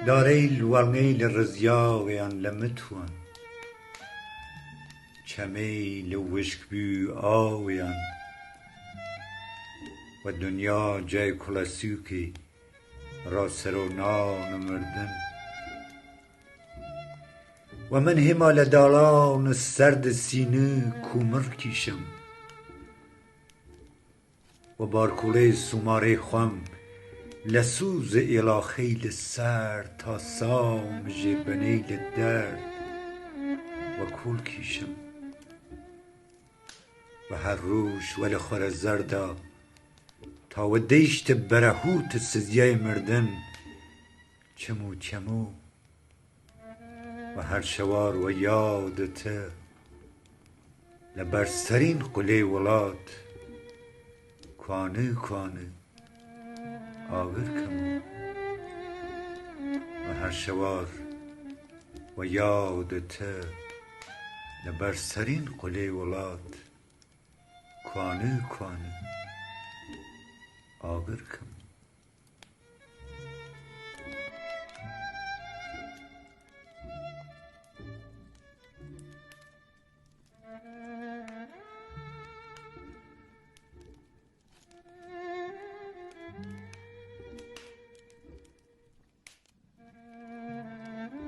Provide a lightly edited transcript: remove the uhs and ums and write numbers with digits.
لارەی ڵنگەی لە ڕزیاگێیان لە متوان چەمەی لە وشکبوو ئاوێیان و دنیا جای كوڵه سووکێ ڕاسەرۆ نان مردن و من هێما لە داڵان سەرد سینێ کومڕ كیشم و باركۆڵه سۆماره خوەم لە سووز ئێڵاخەی لەسەر تا سام ژێربەنەی لە دەرد و کۆڵ كیشم و هەر ڕۆژ وە لە خۆرە زەردا تاوە دەیشتە بەرە هووت سزیای مردن چەمۆ چەمۆ و هەر شەوار و یادتە لە بەرزترین قولەی وڵات كوانێ كوانێ ئاگر کەمۆ و هەر شەوار و یادتە لە بەرزترین قولەی وڵات كوانێ كوانێ ئاگر کەمۆ